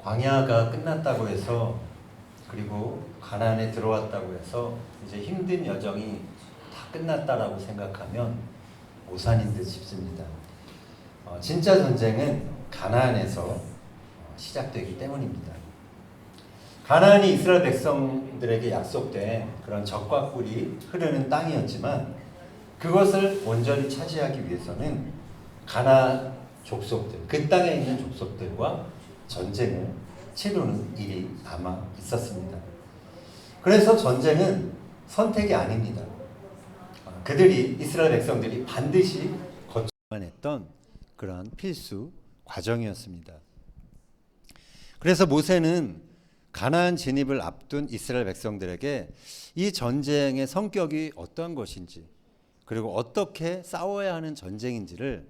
광야가 끝났다고 해서 그리고 가나안에 들어왔다고 해서 이제 힘든 여정이 다 끝났다라고 생각하면 오산인 듯 싶습니다. 진짜 전쟁은 가나안에서 시작되기 때문입니다. 가나안이 이스라엘 백성들에게 약속된 그런 젖과 꿀이 흐르는 땅이었지만 그것을 온전히 차지하기 위해서는 가나안 족속들, 그 땅에 있는 족속들과 전쟁을 치르는 일이 남아 있었습니다. 그래서 전쟁은 선택이 아닙니다. 그들이 이스라엘 백성들이 반드시 거쳐야만 했던 그러한 필수 과정이었습니다. 그래서 모세는 가나안 진입을 앞둔 이스라엘 백성들에게 이 전쟁의 성격이 어떠한 것인지 그리고 어떻게 싸워야 하는 전쟁인지를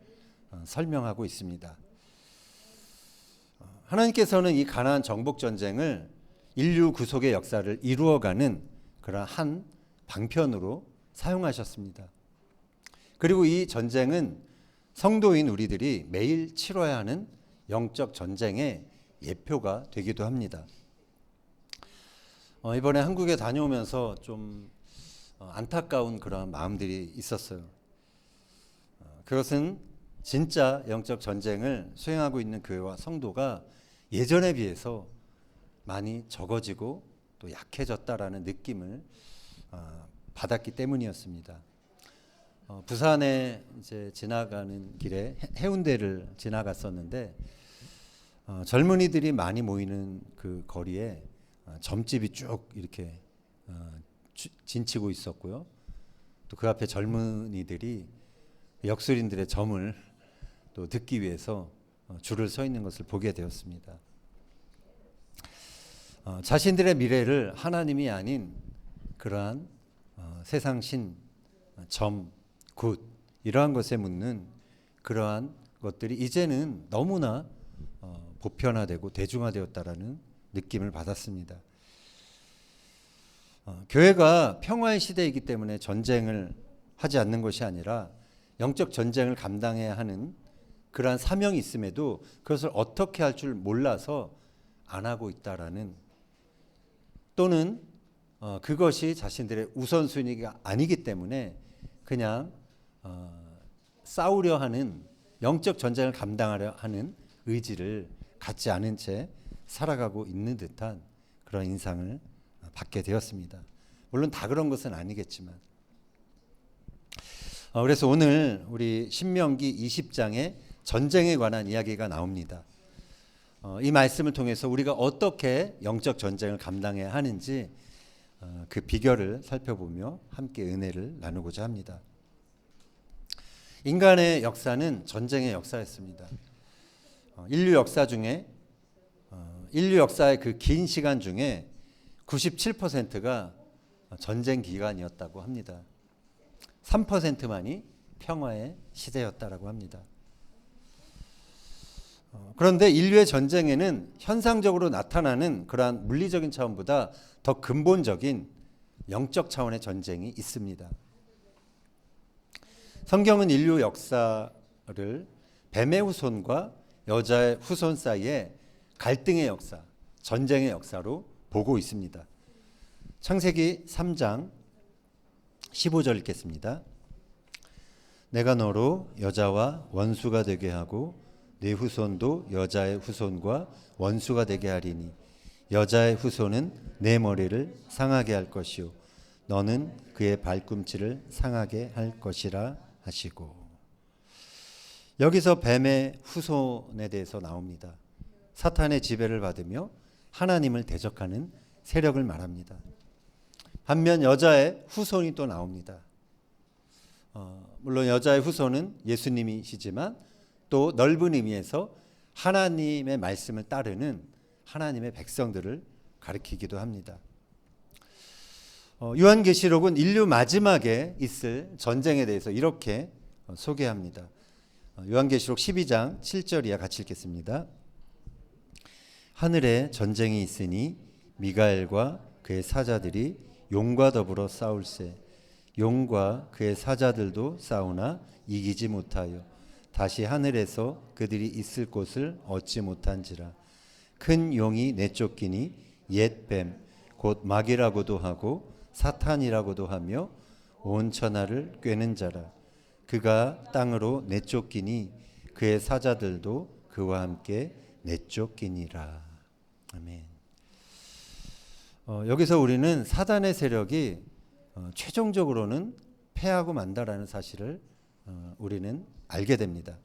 설명하고 있습니다. 하나님께서는 이 가나안 정복 전쟁을 인류 구속의 역사를 이루어가는 그런 한 방편으로 사용하셨습니다. 그리고 이 전쟁은 성도인 우리들이 매일 치러야 하는 영적 전쟁의 예표가 되기도 합니다. 이번에 한국에 다녀오면서 좀 안타까운 그런 마음들이 있었어요. 그것은 진짜 영적 전쟁을 수행하고 있는 교회와 성도가 예전에 비해서 많이 적어지고 또 약해졌다라는 느낌을 받았기 때문이었습니다. 부산에 이제 지나가는 길에 해운대를 지나갔었는데 젊은이들이 많이 모이는 그 거리에 점집이 쭉 이렇게 진치고 있었고요. 또 그 앞에 젊은이들이 역술인들의 점을 또 듣기 위해서 줄을 서 있는 것을 보게 되었습니다. 자신들의 미래를 하나님이 아닌 그러한 세상 신, 점, 굿 이러한 것에 묻는 그러한 것들이 이제는 너무나 보편화되고 대중화되었다라는 느낌을 받았습니다. 교회가 평화의 시대이기 때문에 전쟁을 하지 않는 것이 아니라 영적 전쟁을 감당해야 하는 그러한 사명이 있음에도 그것을 어떻게 할 줄 몰라서 안 하고 있다라는 또는 그것이 자신들의 우선순위가 아니기 때문에 그냥 싸우려 하는 영적 전쟁을 감당하려 하는 의지를 갖지 않은 채 살아가고 있는 듯한 그런 인상을 받게 되었습니다. 물론 다 그런 것은 아니겠지만 그래서 오늘 우리 신명기 20장에 전쟁에 관한 이야기가 나옵니다. 이 말씀을 통해서 우리가 어떻게 영적 전쟁을 감당해야 하는지 그 비결을 살펴보며 함께 은혜를 나누고자 합니다. 인간의 역사는 전쟁의 역사였습니다. 인류 역사의 그 긴 시간 중에 97%가 전쟁 기간이었다고 합니다. 3%만이 평화의 시대였다라고 합니다. 그런데 인류의 전쟁에는 현상적으로 나타나는 그러한 물리적인 차원보다 더 근본적인 영적 차원의 전쟁이 있습니다. 성경은 인류 역사를 뱀의 후손과 여자의 후손 사이에 갈등의 역사, 전쟁의 역사로 보고 있습니다. 창세기 3장 15절 읽겠습니다. 내가 너로 여자와 원수가 되게 하고 네 후손도 여자의 후손과 원수가 되게 하리니 여자의 후손은 내 머리를 상하게 할 것이요 너는 그의 발꿈치를 상하게 할 것이라 하시고 여기서 뱀의 후손에 대해서 나옵니다. 사탄의 지배를 받으며 하나님을 대적하는 세력을 말합니다. 반면 여자의 후손이 또 나옵니다. 물론 여자의 후손은 예수님이시지만 또 넓은 의미에서 하나님의 말씀을 따르는 하나님의 백성들을 가리키기도 합니다. 요한계시록은 인류 마지막에 있을 전쟁에 대해서 이렇게 소개합니다. 요한계시록 12장 7절 이하 같이 읽겠습니다. 하늘에 전쟁이 있으니 미가엘과 그의 사자들이 용과 더불어 싸울세 용과 그의 사자들도 싸우나 이기지 못하여 다시 하늘에서 그들이 있을 곳을 얻지 못한지라 큰 용이 내쫓기니 옛뱀 곧 마귀라고도 하고 사탄이라고도 하며 온 천하를 꿰는 자라. 그가 땅으로 내쫓기니 그의 사자들도 그와 함께 내쫓기니라. 아멘. 여기서 우리는 사단의 세력이 최종적으로는 패하고 만다라는 사실을 우리는 알게 됩니다.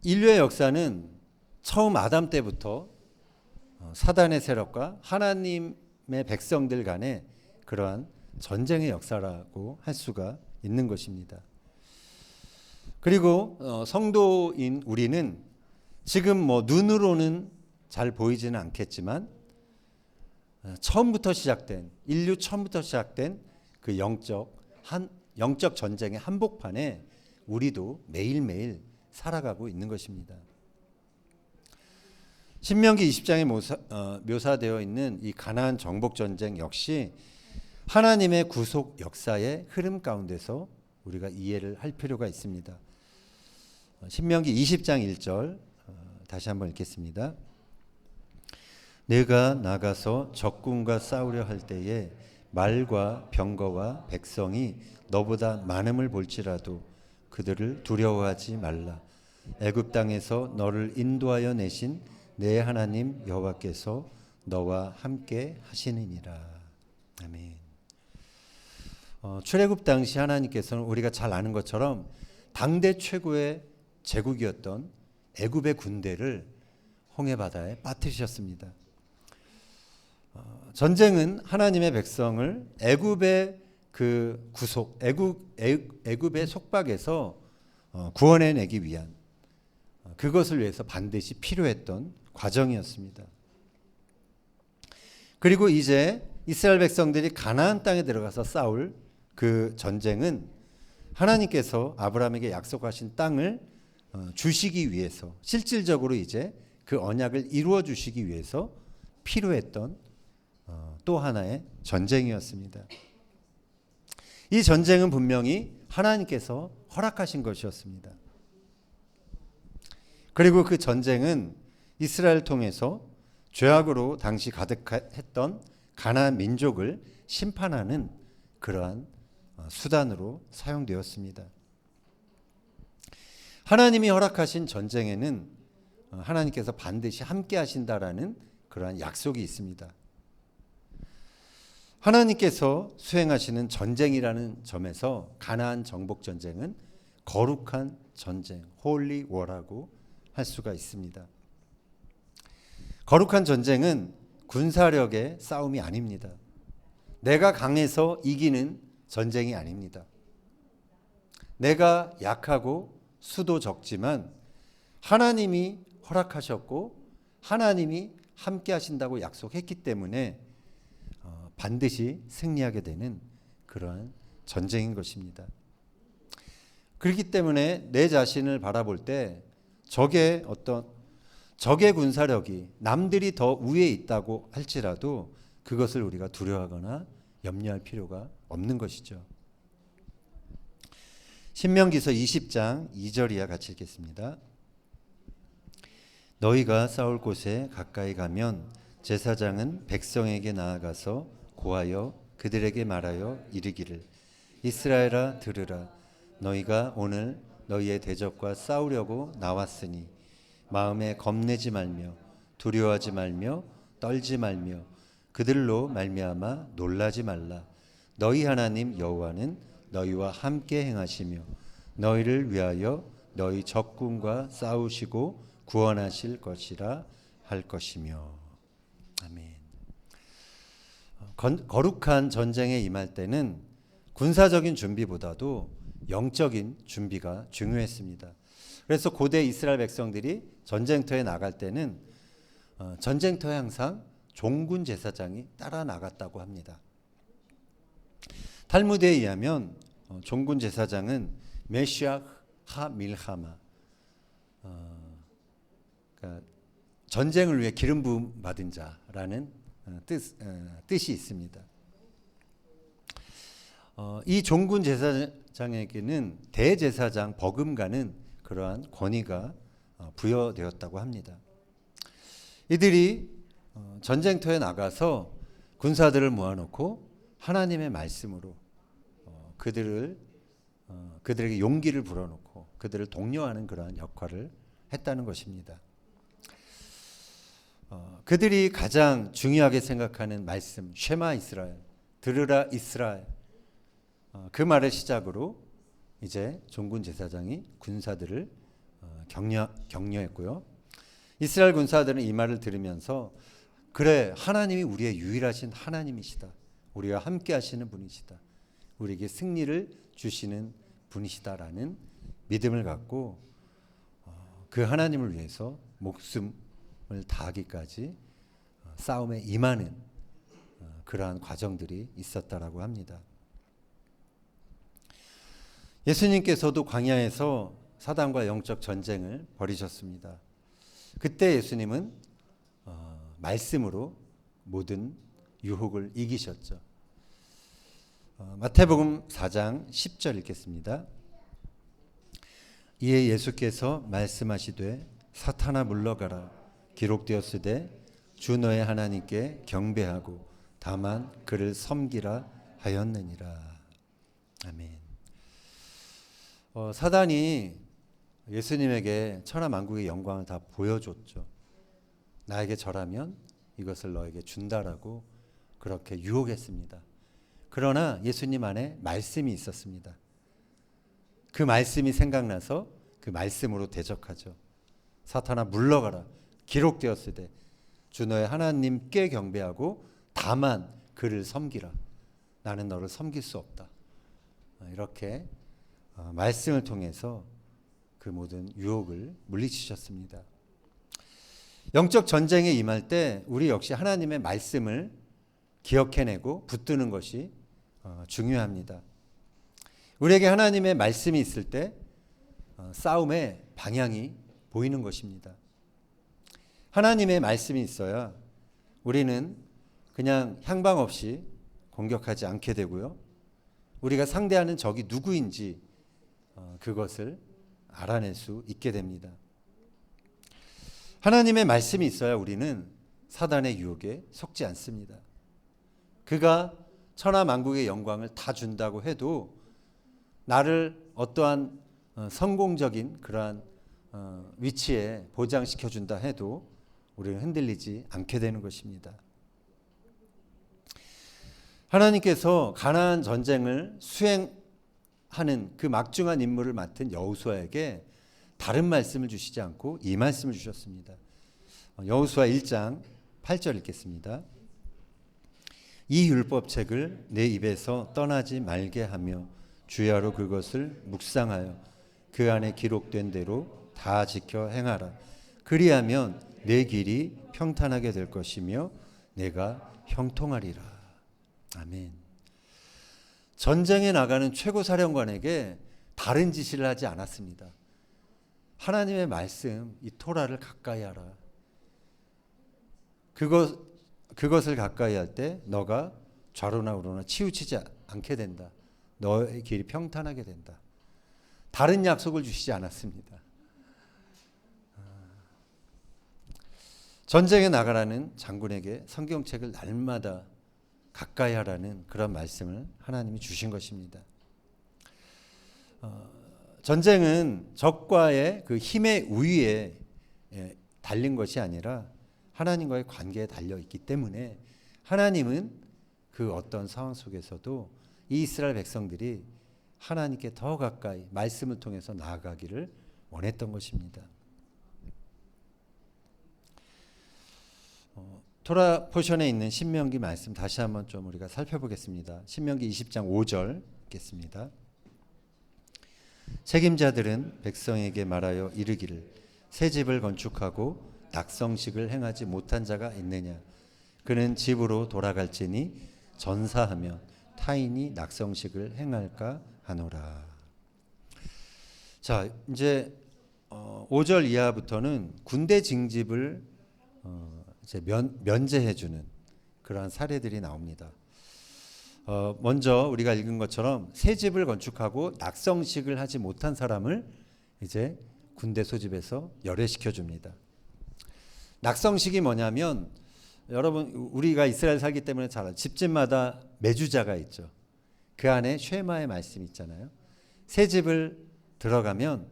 인류의 역사는 처음 아담 때부터 사단의 세력과 하나님의 백성들 간의 그러한 전쟁의 역사라고 할 수가 있는 것입니다. 그리고 성도인 우리는 지금 눈으로는 잘 보이지는 않겠지만 인류 처음부터 시작된 그 영적 전쟁의 한복판에 우리도 매일매일 살아가고 있는 것입니다. 신명기 20장에 묘사되어 있는 이 가나안 정복 전쟁 역시 하나님의 구속 역사의 흐름 가운데서 우리가 이해를 할 필요가 있습니다. 신명기 20장 1절 다시 한번 읽겠습니다. 내가 나가서 적군과 싸우려 할 때에 말과 병거와 백성이 너보다 많음을 볼지라도 그들을 두려워하지 말라. 애굽 땅에서 너를 인도하여 내신 내 하나님 여호와께서 너와 함께 하시느니라. 아멘. 출애굽 당시 하나님께서는 우리가 잘 아는 것처럼 당대 최고의 제국이었던 애굽의 군대를 홍해 바다에 빠뜨리셨습니다. 전쟁은 하나님의 백성을 애굽의 그 구속, 애굽의 속박에서 구원해내기 위한 그것을 위해서 반드시 필요했던 과정이었습니다. 그리고 이제 이스라엘 백성들이 가나안 땅에 들어가서 싸울 그 전쟁은 하나님께서 아브라함에게 약속하신 땅을 주시기 위해서 실질적으로 이제 그 언약을 이루어 주시기 위해서 필요했던 또 하나의 전쟁이었습니다. 이 전쟁은 분명히 하나님께서 허락하신 것이었습니다. 그리고 그 전쟁은 이스라엘 통해서 죄악으로 당시 가득했던 가나안 민족을 심판하는 그러한 수단으로 사용되었습니다. 하나님이 허락하신 전쟁에는 하나님께서 반드시 함께 하신다라는 그러한 약속이 있습니다. 하나님께서 수행하시는 전쟁이라는 점에서 가나안 정복 전쟁은 거룩한 전쟁, 홀리 워라고 할 수가 있습니다. 거룩한 전쟁은 군사력의 싸움이 아닙니다. 내가 강해서 이기는 전쟁이 아닙니다. 내가 약하고 수도 적지만 하나님이 허락하셨고 하나님이 함께 하신다고 약속했기 때문에 반드시 승리하게 되는 그러한 전쟁인 것입니다. 그렇기 때문에 내 자신을 바라볼 때 적의 군사력이 남들이 더 위에 있다고 할지라도 그것을 우리가 두려워하거나 염려할 필요가 없는 것이죠. 신명기서 20장 2절 이하 같이 읽겠습니다. 너희가 싸울 곳에 가까이 가면 제사장은 백성에게 나아가서 고하여 그들에게 말하여 이르기를 이스라엘아 들으라. 너희가 오늘 너희의 대적과 싸우려고 나왔으니 마음에 겁내지 말며 두려워하지 말며 떨지 말며 그들로 말미암아 놀라지 말라. 너희 하나님 여호와는 너희와 함께 행하시며 너희를 위하여 너희 적군과 싸우시고 구원하실 것이라 할 것이며. 아멘. 거룩한 전쟁에 임할 때는 군사적인 준비보다도 영적인 준비가 중요했습니다. 그래서 고대 이스라엘 백성들이 전쟁터에 나갈 때는 전쟁터에 항상 종군 제사장이 따라 나갔다고 합니다. 탈무드에 의하면 종군 제사장은 메시아 하 밀하마, 그러니까 전쟁을 위해 기름 부음 받은 자라는 뜻이 있습니다. 이 종군 제사장에게는 대제사장 버금가는 그러한 권위가 부여되었다고 합니다. 이들이 전쟁터에 나가서 군사들을 모아놓고 하나님의 말씀으로 그들에게 용기를 불어넣고 그들을 독려하는 그러한 역할을 했다는 것입니다. 그들이 가장 중요하게 생각하는 말씀, 쉐마 이스라엘, 들으라 이스라엘, 그 말을 시작으로 이제 종군 제사장이 군사들을 격려했고요. 이스라엘 군사들은 이 말을 들으면서 그래, 하나님이 우리의 유일하신 하나님이시다. 우리와 함께 하시는 분이시다. 우리에게 승리를 주시는 분이시다라는 믿음을 갖고 그 하나님을 위해서 목숨을 다하기까지 싸움에 임하는 그러한 과정들이 있었다라고 합니다. 예수님께서도 광야에서 사단과 영적 전쟁을 벌이셨습니다. 그때 예수님은 말씀으로 모든 유혹을 이기셨죠. 마태복음 4장 10절 읽겠습니다. 이에 예수께서 말씀하시되 사탄아 물러가라 기록되었으되 주 너의 하나님께 경배하고 다만 그를 섬기라 하였느니라. 아멘. 사단이 예수님에게 천하만국의 영광을 다 보여줬죠. 나에게 절하면 이것을 너에게 준다라고 그렇게 유혹했습니다. 그러나 예수님 안에 말씀이 있었습니다. 그 말씀이 생각나서 그 말씀으로 대적하죠. 사탄아 물러가라 기록되었으되 주 너의 하나님께 경배하고 다만 그를 섬기라. 나는 너를 섬길 수 없다. 이렇게 말씀을 통해서 그 모든 유혹을 물리치셨습니다. 영적 전쟁에 임할 때 우리 역시 하나님의 말씀을 기억해내고 붙드는 것이 중요합니다. 우리에게 하나님의 말씀이 있을 때 싸움의 방향이 보이는 것입니다. 하나님의 말씀이 있어야 우리는 그냥 향방 없이 공격하지 않게 되고요. 우리가 상대하는 적이 누구인지 그것을 알아낼 수 있게 됩니다. 하나님의 말씀이 있어야 우리는 사단의 유혹에 속지 않습니다. 그가 천하만국의 영광을 다 준다고 해도 나를 어떠한 성공적인 그러한 위치에 보장시켜 준다 해도 우리는 흔들리지 않게 되는 것입니다. 하나님께서 가나안 전쟁을 수행하는 그 막중한 임무를 맡은 여호수아에게 다른 말씀을 주시지 않고 이 말씀을 주셨습니다. 여호수아 1장 8절 읽겠습니다. 이 율법책을 내 입에서 떠나지 말게 하며 주야로 그것을 묵상하여 그 안에 기록된 대로 다 지켜 행하라. 그리하면 내 길이 평탄하게 될 것이며 내가 형통하리라. 아멘. 전쟁에 나가는 최고 사령관에게 다른 지시를 하지 않았습니다. 하나님의 말씀, 이 토라를 가까이 하라. 그것을 가까이 할 때 너가 좌로나 우로나 치우치지 않게 된다. 너의 길이 평탄하게 된다. 다른 약속을 주시지 않았습니다. 전쟁에 나가라는 장군에게 성경책을 날마다 가까이 하라는 그런 말씀을 하나님이 주신 것입니다. 전쟁은 적과의 그 힘의 우위에 달린 것이 아니라 하나님과의 관계에 달려 있기 때문에 하나님은 그 어떤 상황 속에서도 이 이스라엘 백성들이 하나님께 더 가까이 말씀을 통해서 나아가기를 원했던 것입니다. 토라 포션에 있는 신명기 말씀 다시 한번 좀 우리가 살펴보겠습니다. 신명기 20장 5절 읽겠습니다. 책임자들은 백성에게 말하여 이르기를 새 집을 건축하고 낙성식을 행하지 못한 자가 있느냐. 그는 집으로 돌아갈지니 전사하면 타인이 낙성식을 행할까 하노라. 자, 이제 5절 이하부터는 군대 징집을 이제 면제해주는 그러한 사례들이 나옵니다. 먼저 우리가 읽은 것처럼 새 집을 건축하고 낙성식을 하지 못한 사람을 이제 군대 소집해서 열애시켜 줍니다. 낙성식이 뭐냐면 여러분 우리가 이스라엘 살기 때문에 잘 알죠. 집집마다 매주자가 있죠. 그 안에 쉐마의 말씀이 있잖아요. 새 집을 들어가면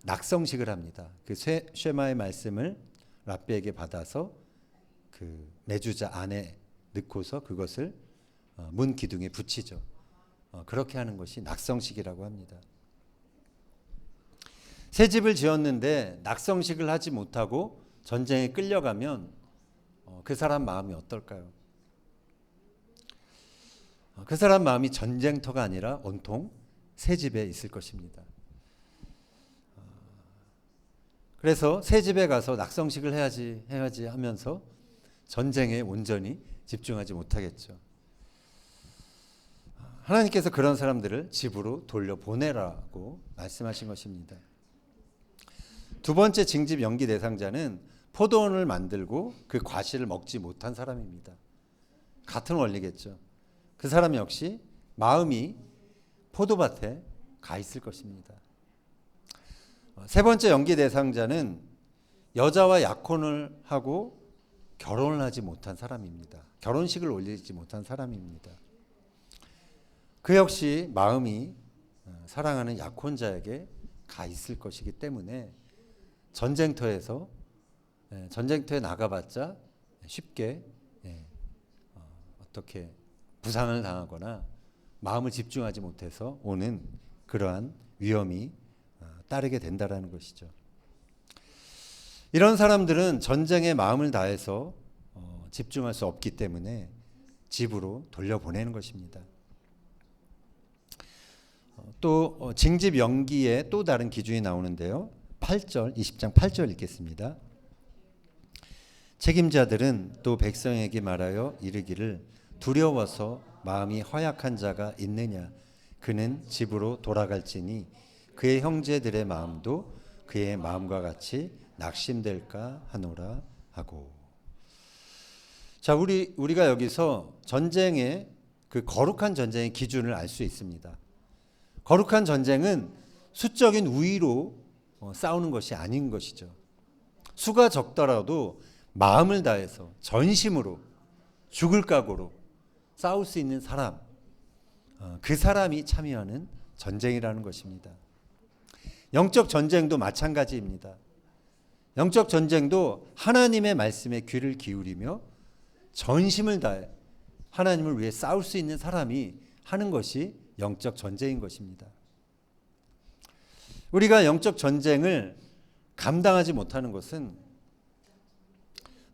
낙성식을 합니다. 그 쉐마의 말씀을 랍비에게 받아서 그 매주자 안에 넣고서 그것을 문 기둥에 붙이죠. 그렇게 하는 것이 낙성식이라고 합니다. 새 집을 지었는데 낙성식을 하지 못하고 전쟁에 끌려가면 그 사람 마음이 어떨까요? 그 사람 마음이 전쟁터가 아니라 온통 새 집에 있을 것입니다. 그래서 새 집에 가서 낙성식을 해야지 하면서 전쟁에 온전히 집중하지 못하겠죠. 하나님께서 그런 사람들을 집으로 돌려보내라고 말씀하신 것입니다. 두 번째 징집 연기 대상자는 포도원을 만들고 그 과실을 먹지 못한 사람입니다. 같은 원리겠죠. 그 사람 역시 마음이 포도밭에 가 있을 것입니다. 세 번째 연기 대상자는 여자와 약혼을 하고 결혼을 하지 못한 사람입니다. 결혼식을 올리지 못한 사람입니다. 그 역시 마음이 사랑하는 약혼자에게 가 있을 것이기 때문에 전쟁터에 나가봤자 쉽게 어떻게 부상을 당하거나 마음을 집중하지 못해서 오는 그러한 위험이 따르게 된다라는 것이죠. 이런 사람들은 전쟁에 마음을 다해서 집중할 수 없기 때문에 집으로 돌려보내는 것입니다. 또 징집 연기에 또 다른 기준이 나오는데요. 8절, 20장 8절 읽겠습니다. 책임자들은 또 백성에게 말하여 이르기를 두려워서 마음이 허약한 자가 있느냐 그는 집으로 돌아갈지니 그의 형제들의 마음도 그의 마음과 같이 낙심될까 하노라 하고. 자, 우리가 여기서 전쟁의 그 거룩한 전쟁의 기준을 알 수 있습니다. 거룩한 전쟁은 수적인 우위로 싸우는 것이 아닌 것이죠. 수가 적더라도 마음을 다해서 전심으로 죽을 각오로 싸울 수 있는 사람, 그 사람이 참여하는 전쟁이라는 것입니다. 영적 전쟁도 마찬가지입니다. 영적 전쟁도 하나님의 말씀에 귀를 기울이며 전심을 다해 하나님을 위해 싸울 수 있는 사람이 하는 것이 영적 전쟁인 것입니다. 우리가 영적 전쟁을 감당하지 못하는 것은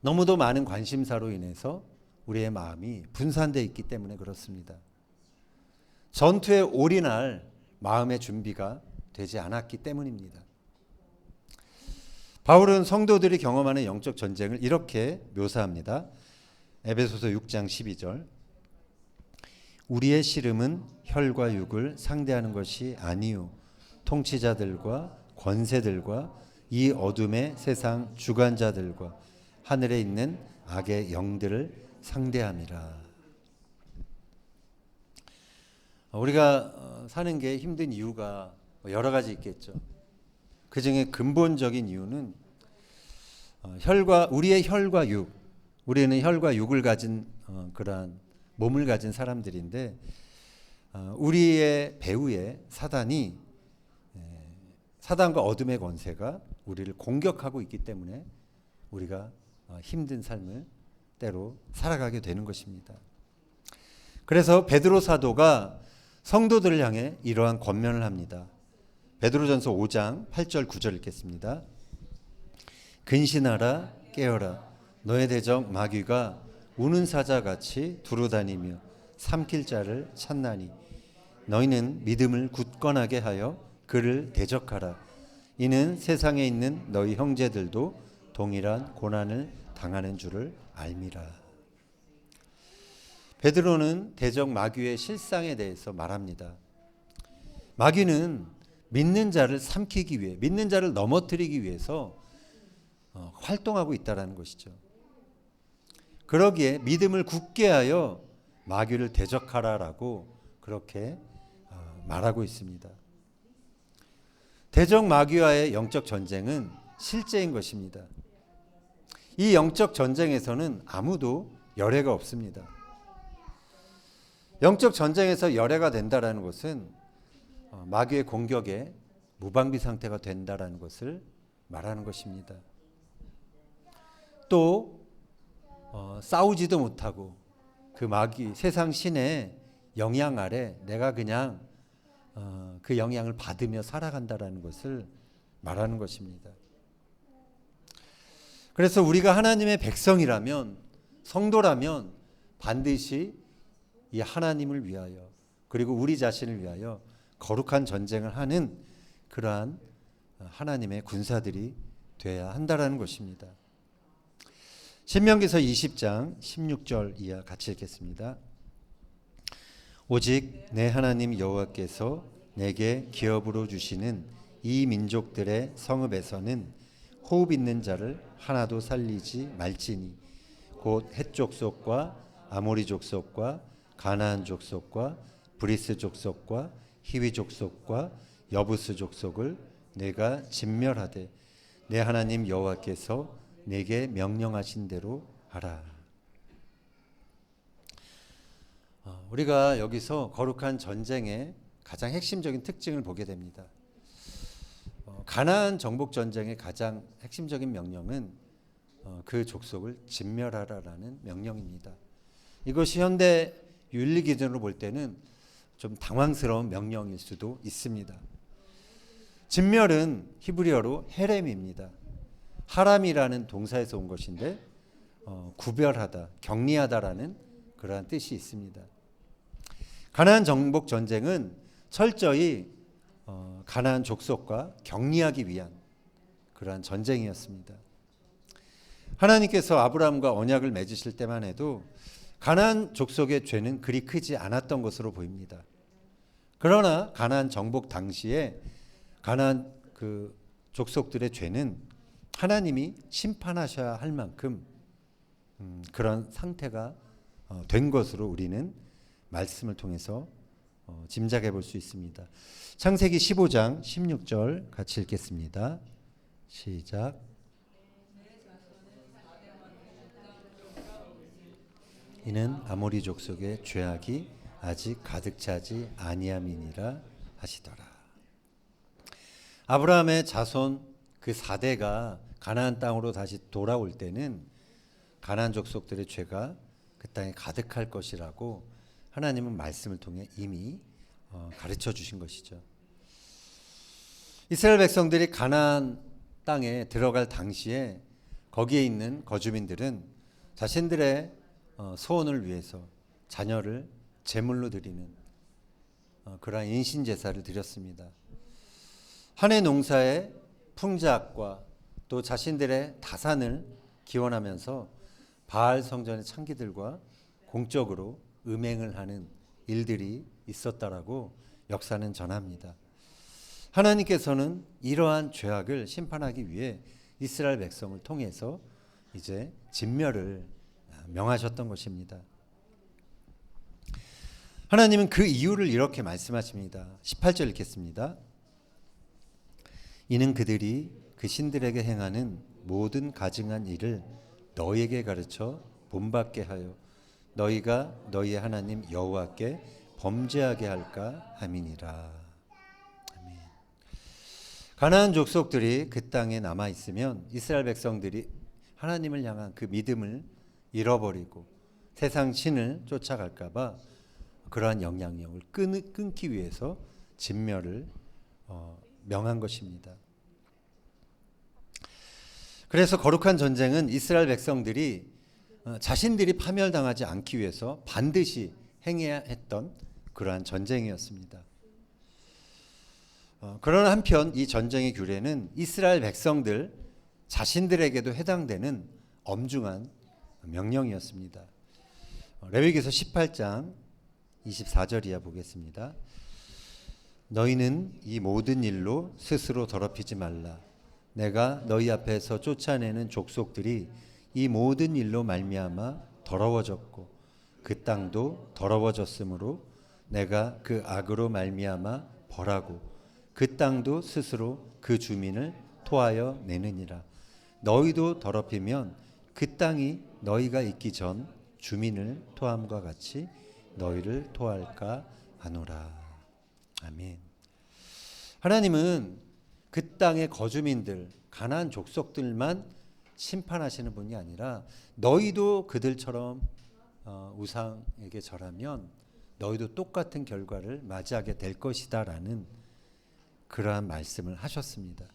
너무도 많은 관심사로 인해서 우리의 마음이 분산되어 있기 때문에 그렇습니다. 전투에 올인할 마음의 준비가 되지 않았기 때문입니다. 바울은 성도들이 경험하는 영적 전쟁을 이렇게 묘사합니다. 에베소서 6장 12절. 우리의 씨름은 혈과 육을 상대하는 것이 아니요 통치자들과 권세들과 이 어둠의 세상 주관자들과 하늘에 있는 악의 영들을 상대함이라. 우리가 사는 게 힘든 이유가 여러 가지 있겠죠. 그 중에 근본적인 이유는 우리의 혈과 육, 우리는 혈과 육을 가진 그러한 몸을 가진 사람들인데 우리의 배후에 사단과 어둠의 권세가 우리를 공격하고 있기 때문에 우리가 힘든 삶을 때로 살아가게 되는 것입니다. 그래서 베드로 사도가 성도들을 향해 이러한 권면을 합니다. 베드로전서 5장 8절 9절 읽겠습니다. 근신하라 깨어라 너의 대적 마귀가 우는 사자같이 두루다니며 삼킬 자를 찾나니 너희는 믿음을 굳건하게 하여 그를 대적하라. 이는 세상에 있는 너희 형제들도 동일한 고난을 당하는 줄을 알미라. 베드로는 대적 마귀의 실상에 대해서 말합니다. 마귀는 믿는 자를 삼키기 위해, 믿는 자를 넘어뜨리기 위해서 활동하고 있다는 것이죠. 그러기에 믿음을 굳게 하여 마귀를 대적하라라고 그렇게 말하고 있습니다. 대적 마귀와의 영적 전쟁은 실제인 것입니다. 이 영적 전쟁에서는 아무도 열애가 없습니다. 영적 전쟁에서 열애가 된다라는 것은 마귀의 공격에 무방비 상태가 된다라는 것을 말하는 것입니다. 또 싸우지도 못하고 그 마귀 세상 신의 영향 아래 내가 그냥 그 영향을 받으며 살아간다라는 것을 말하는 것입니다. 그래서 우리가 하나님의 백성이라면, 성도라면 반드시 이 하나님을 위하여 그리고 우리 자신을 위하여 거룩한 전쟁을 하는 그러한 하나님의 군사들이 되어야 한다라는 것입니다. 신명기서 20장 16절 이하 같이 읽겠습니다. 오직 내 하나님 여호와께서 내게 기업으로 주시는 이 민족들의 성읍에서는 호흡 있는 자를 하나도 살리지 말지니 곧 헷 족속과 아모리 족속과 가나안 족속과 브리스 족속과 히위 족속과 여부스 족속을 내가 진멸하되 내 하나님 여호와께서 내게 명령하신 대로 하라. 우리가 여기서 거룩한 전쟁의 가장 핵심적인 특징을 보게 됩니다. 가나안 정복 전쟁의 가장 핵심적인 명령은 그 족속을 진멸하라라는 명령입니다. 이것이 현대 윤리 기준으로 볼 때는 좀 당황스러운 명령일 수도 있습니다. 진멸은 히브리어로 헤렘입니다. 하람이라는 동사에서 온 것인데 구별하다, 격리하다라는 그러한 뜻이 있습니다. 가나안 정복 전쟁은 철저히 가나안 족속과 격리하기 위한 그러한 전쟁이었습니다. 하나님께서 아브라함과 언약을 맺으실 때만 해도 가나안 족속의 죄는 그리 크지 않았던 것으로 보입니다. 그러나 가나안 정복 당시에 가나안 그 족속들의 죄는 하나님이 심판하셔야 할 만큼 그런 상태가 된 것으로 우리는 말씀을 통해서 짐작해 볼 수 있습니다. 창세기 15장 16절 같이 읽겠습니다. 시작. 이는 아모리 족속의 죄악이 아직 가득 차지 아니함이니라 하시더라. 아브라함의 자손 그 4대가 가나안 땅으로 다시 돌아올 때는 가나안 족속들의 죄가 그 땅에 가득할 것이라고 하나님은 말씀을 통해 이미 가르쳐 주신 것이죠. 이스라엘 백성들이 가나안 땅에 들어갈 당시에 거기에 있는 거주민들은 자신들의 소원을 위해서 자녀를 제물로 드리는 그러한 인신제사를 드렸습니다. 한 해 농사의 풍작과 또 자신들의 다산을 기원하면서 바알 성전의 창기들과 공적으로 음행을 하는 일들이 있었다라고 역사는 전합니다. 하나님께서는 이러한 죄악을 심판하기 위해 이스라엘 백성을 통해서 이제 진멸을 명하셨던 것입니다. 하나님은 그 이유를 이렇게 말씀하십니다. 18절 읽겠습니다. 이는 그들이 그 신들에게 행하는 모든 가증한 일을 너희에게 가르쳐 본받게 하여 너희가 너희의 하나님 여호와께 범죄하게 할까 함이니라. 아멘. 가나안 족속들이 그 땅에 남아 있으면 이스라엘 백성들이 하나님을 향한 그 믿음을 잃어버리고 세상 신을 쫓아갈까 봐 그러한 영향력을 끊기 위해서 진멸을 명한 것입니다. 그래서 거룩한 전쟁은 이스라엘 백성들이 자신들이 파멸당하지 않기 위해서 반드시 행해야 했던 그러한 전쟁이었습니다. 그러나 한편 이 전쟁의 규례는 이스라엘 백성들 자신들에게도 해당되는 엄중한 명령이었습니다. 레위기서 18장 24절 이하 보겠습니다. 너희는 이 모든 일로 스스로 더럽히지 말라. 내가 너희 앞에서 쫓아내는 족속들이 이 모든 일로 말미암아 더러워졌고 그 땅도 더러워졌으므로 내가 그 악으로 말미암아 벌하고 그 땅도 스스로 그 주민을 토하여 내느니라. 너희도 더럽히면 그 땅이 너희가 있기 전 주민을 토함과 같이 너희를 토할까 하노라. 아멘. 하나님은 그 땅의 거주민들, 가나안 족속들만 심판하시는 분이 아니라 너희도 그들처럼 우상에게 절하면 너희도 똑같은 결과를 맞이하게 될 것이다라는 그러한 말씀을 하셨습니다.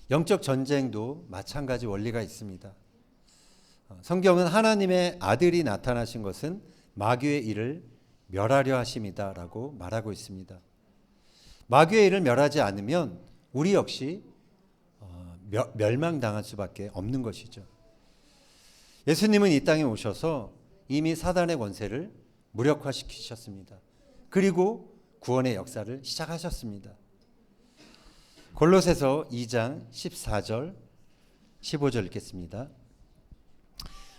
영적 전쟁도 마찬가지 원리가 있습니다. 성경은 하나님의 아들이 나타나신 것은 마귀의 일을 멸하려 하심이다라고 말하고 있습니다. 마귀의 일을 멸하지 않으면 우리 역시 멸망당할 수밖에 없는 것이죠. 예수님은 이 땅에 오셔서 이미 사단의 권세를 무력화시키셨습니다. 그리고 구원의 역사를 시작하셨습니다. 골로새서 2장 14절 15절 읽겠습니다.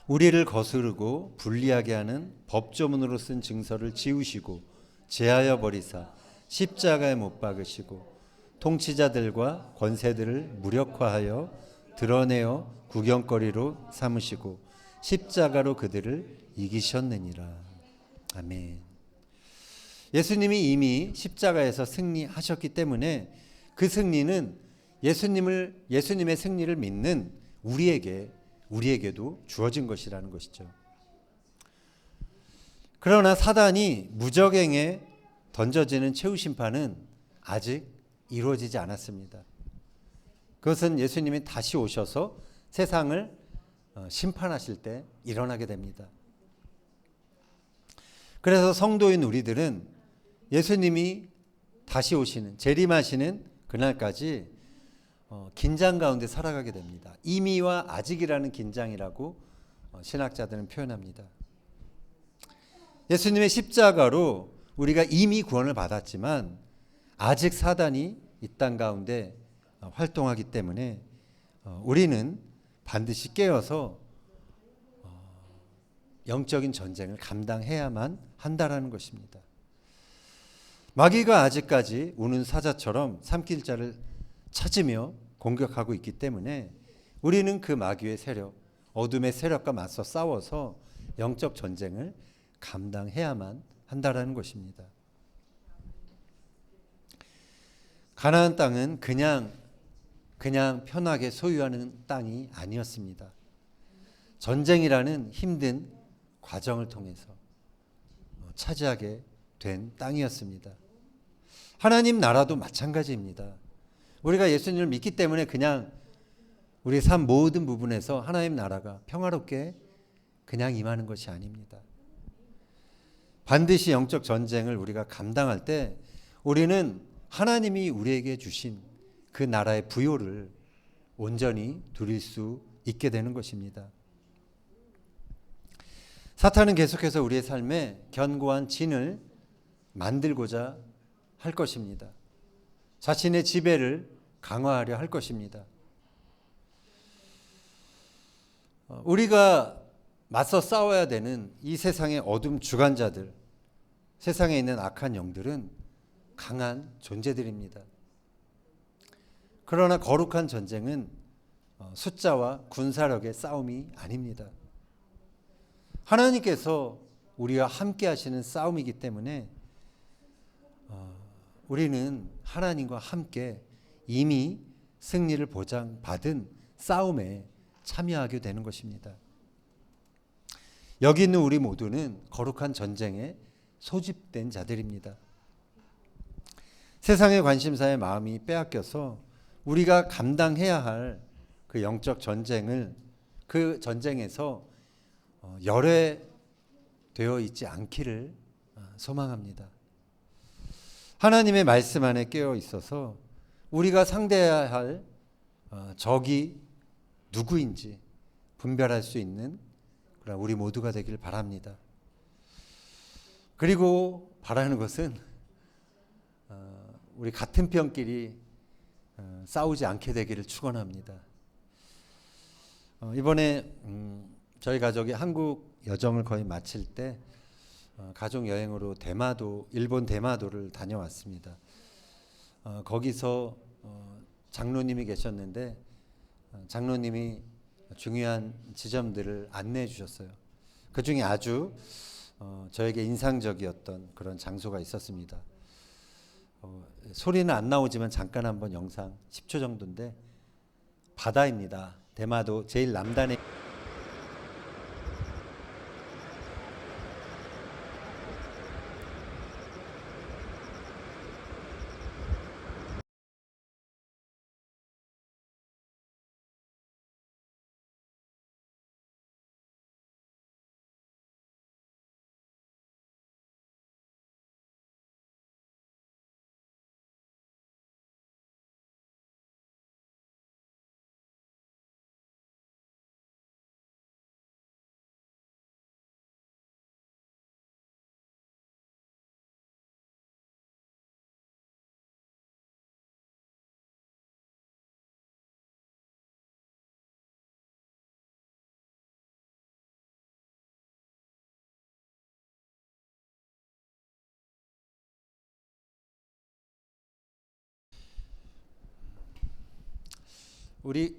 우리를 거스르고 불리하게 하는 법조문으로 쓴 증서를 지우시고 제하여 버리사 십자가에 못 박으시고 통치자들과 권세들을 무력화하여 드러내어 구경거리로 삼으시고 십자가로 그들을 이기셨느니라. 아멘. 예수님이 이미 십자가에서 승리하셨기 때문에 그 승리는 예수님의 승리를 믿는 우리에게도 주어진 것이라는 것이죠. 그러나 사단이 무적행에 던져지는 최후 심판은 아직 이루어지지 않았습니다. 그것은 예수님이 다시 오셔서 세상을 심판하실 때 일어나게 됩니다. 그래서 성도인 우리들은 예수님이 다시 오시는, 재림하시는 그날까지 긴장 가운데 살아가게 됩니다. 이미와 아직이라는 긴장이라고 신학자들은 표현합니다. 예수님의 십자가로 우리가 이미 구원을 받았지만 아직 사단이 이 땅 가운데 활동하기 때문에 우리는 반드시 깨어서 영적인 전쟁을 감당해야만 한다라는 것입니다. 마귀가 아직까지 우는 사자처럼 삼킬 자를 찾으며 공격하고 있기 때문에 우리는 그 마귀의 세력, 어둠의 세력과 맞서 싸워서 영적 전쟁을 감당해야만 한다라는 것입니다. 가나안 땅은 그냥 편하게 소유하는 땅이 아니었습니다. 전쟁이라는 힘든 과정을 통해서 차지하게 된 땅이었습니다. 하나님 나라도 마찬가지입니다. 우리가 예수님을 믿기 때문에 그냥 우리 삶 모든 부분에서 하나님 나라가 평화롭게 그냥 임하는 것이 아닙니다. 반드시 영적 전쟁을 우리가 감당할 때 우리는 하나님이 우리에게 주신 그 나라의 부요를 온전히 누릴 수 있게 되는 것입니다. 사탄은 계속해서 우리의 삶에 견고한 진을 만들고자 할 것입니다. 자신의 지배를 강화하려 할 것입니다. 우리가 맞서 싸워야 되는 이 세상의 어둠 주관자들, 세상에 있는 악한 영들은 강한 존재들입니다. 그러나 거룩한 전쟁은 숫자와 군사력의 싸움이 아닙니다. 하나님께서 우리와 함께 하시는 싸움이기 때문에 우리는 하나님과 함께 이미 승리를 보장받은 싸움에 참여하게 되는 것입니다. 여기 있는 우리 모두는 거룩한 전쟁에 소집된 자들입니다. 세상의 관심사에 마음이 빼앗겨서 우리가 감당해야 할 그 영적 전쟁을, 그 전쟁에서 열외되어 있지 않기를 소망합니다. 하나님의 말씀 안에 깨어 있어서 우리가 상대해야 할 적이 누구인지 분별할 수 있는 그런 우리 모두가 되길 바랍니다. 그리고 바라는 것은 우리 같은 편끼리 싸우지 않게 되기를 축원합니다. 이번에 저희 가족이 한국 여정을 거의 마칠 때 가족 여행으로 일본 대마도를 다녀왔습니다. 거기서 장로님이 계셨는데 장로님이 중요한 지점들을 안내해 주셨어요. 그 중에 아주 저에게 인상적이었던 그런 장소가 있었습니다. 소리는 안 나오지만 잠깐 한번 영상 10초 정도인데 바다입니다. 대마도 제일 남단에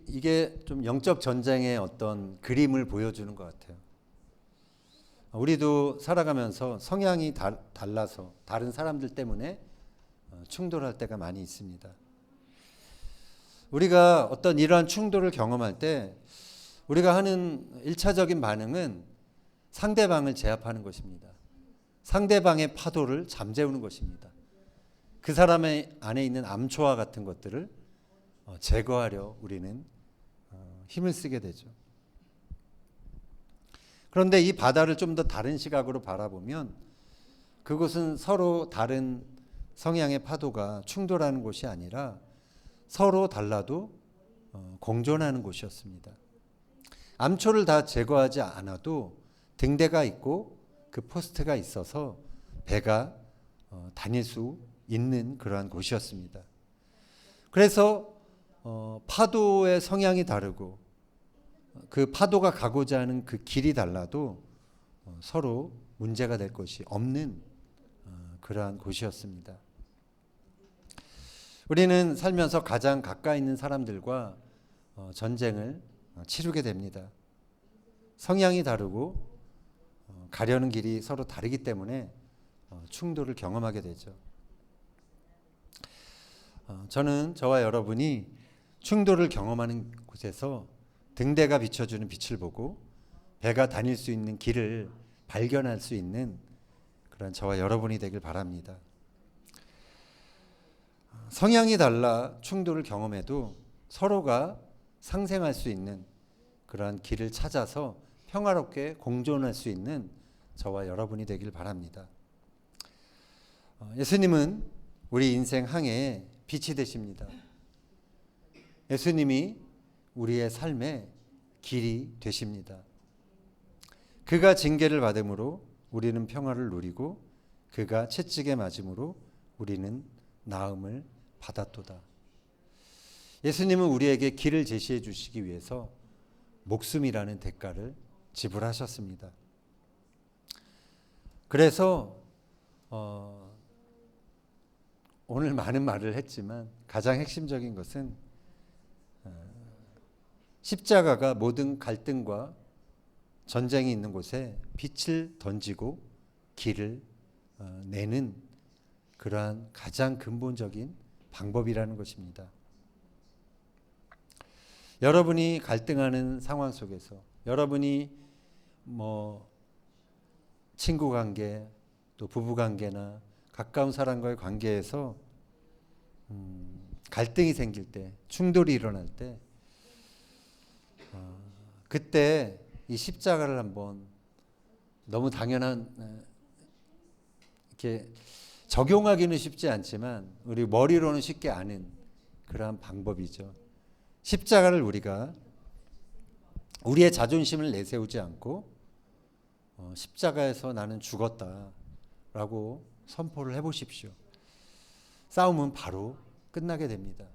이게 좀 영적 전쟁의 어떤 그림을 보여주는 것 같아요. 우리도 살아가면서 성향이 달라서 다른 사람들 때문에 충돌할 때가 많이 있습니다. 우리가 어떤 이러한 충돌을 경험할 때 우리가 하는 1차적인 반응은 상대방을 제압하는 것입니다. 상대방의 파도를 잠재우는 것입니다. 그 사람의 안에 있는 암초와 같은 것들을 제거하려 우리는 힘을 쓰게 되죠. 그런데 이 바다를 좀 더 다른 시각으로 바라보면 그곳은 서로 다른 성향의 파도가 충돌하는 곳이 아니라 서로 달라도 공존하는 곳이었습니다. 암초를 다 제거하지 않아도 등대가 있고 그 포스트가 있어서 배가 다닐 수 있는 그러한 곳이었습니다. 그래서 파도의 성향이 다르고 그 파도가 가고자 하는 그 길이 달라도 서로 문제가 될 것이 없는 그러한 곳이었습니다. 우리는 살면서 가장 가까이 있는 사람들과 전쟁을 치르게 됩니다. 성향이 다르고 가려는 길이 서로 다르기 때문에 충돌을 경험하게 되죠. 저는 저와 여러분이 충돌을 경험하는 곳에서 등대가 비춰주는 빛을 보고 배가 다닐 수 있는 길을 발견할 수 있는 그런 저와 여러분이 되길 바랍니다. 성향이 달라 충돌을 경험해도 서로가 상생할 수 있는 그러한 길을 찾아서 평화롭게 공존할 수 있는 저와 여러분이 되길 바랍니다. 예수님은 우리 인생 항해에 빛이 되십니다. 예수님이 우리의 삶의 길이 되십니다. 그가 징계를 받음으로 우리는 평화를 누리고 그가 채찍에 맞음으로 우리는 나음을 받았도다. 예수님은 우리에게 길을 제시해 주시기 위해서 목숨이라는 대가를 지불하셨습니다. 그래서 오늘 많은 말을 했지만 가장 핵심적인 것은 십자가가 모든 갈등과 전쟁이 있는 곳에 빛을 던지고 길을 내는 그러한 가장 근본적인 방법이라는 것입니다. 여러분이 갈등하는 상황 속에서 여러분이 친구 관계 또 부부 관계나 가까운 사람과의 관계에서 갈등이 생길 때 충돌이 일어날 때 그때 이 십자가를 한번 너무 당연한 이렇게 적용하기는 쉽지 않지만 우리 머리로는 쉽게 아는 그러한 방법이죠. 십자가를 우리가 우리의 자존심을 내세우지 않고 십자가에서 나는 죽었다라고 선포를 해보십시오. 싸움은 바로 끝나게 됩니다.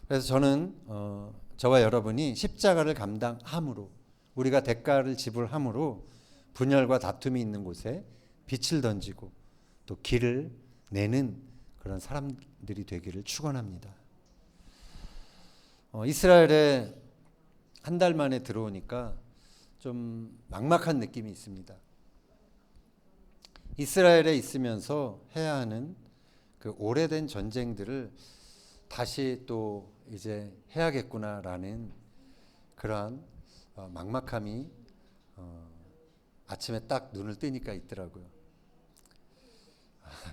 그래서 저는 저와 여러분이 십자가를 감당함으로 우리가 대가를 지불함으로 분열과 다툼이 있는 곳에 빛을 던지고 또 길을 내는 그런 사람들이 되기를 축원합니다. 이스라엘에 한 달 만에 들어오니까 좀 막막한 느낌이 있습니다. 이스라엘에 있으면서 해야 하는 그 오래된 전쟁들을 다시 또 이제 해야겠구나라는 그러한 막막함이 아침에 딱 눈을 뜨니까 있더라고요.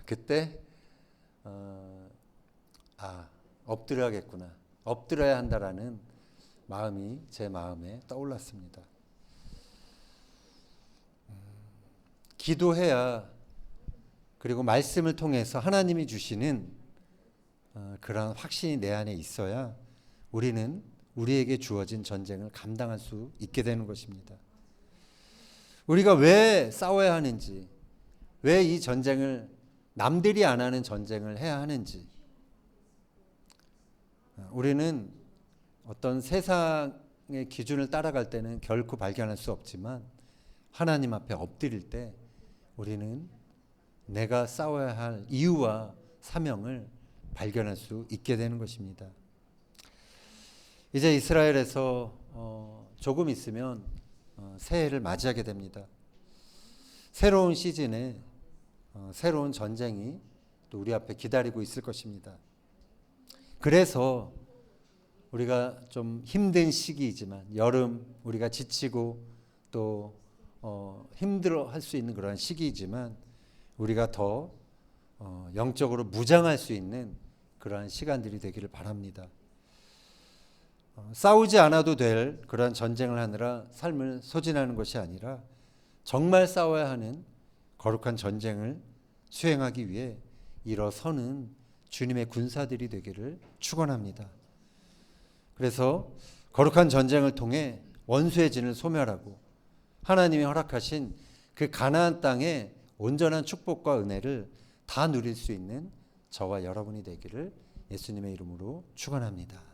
그때 엎드려야겠구나, 엎드려야 한다라는 마음이 제 마음에 떠올랐습니다. 기도해야, 그리고 말씀을 통해서 하나님이 주시는 그런 확신이 내 안에 있어야 우리는 우리에게 주어진 전쟁을 감당할 수 있게 되는 것입니다. 우리가 왜 싸워야 하는지, 왜 이 전쟁을, 남들이 안 하는 전쟁을 해야 하는지, 우리는 어떤 세상의 기준을 따라갈 때는 결코 발견할 수 없지만 하나님 앞에 엎드릴 때 우리는 내가 싸워야 할 이유와 사명을 발견할 수 있게 되는 것입니다. 이제 이스라엘에서 조금 있으면 새해를 맞이하게 됩니다. 새로운 시즌에 새로운 전쟁이 또 우리 앞에 기다리고 있을 것입니다. 그래서 우리가 좀 힘든 시기이지만, 여름 우리가 지치고 또 힘들어 할 수 있는 그런 시기이지만 우리가 더 영적으로 무장할 수 있는 그러한 시간들이 되기를 바랍니다. 싸우지 않아도 될 그러한 전쟁을 하느라 삶을 소진하는 것이 아니라 정말 싸워야 하는 거룩한 전쟁을 수행하기 위해 일어서는 주님의 군사들이 되기를 축원합니다. 그래서 거룩한 전쟁을 통해 원수의 진을 소멸하고 하나님이 허락하신 그 가나안 땅의 온전한 축복과 은혜를 다 누릴 수 있는 저와 여러분이 되기를 예수님의 이름으로 축원합니다.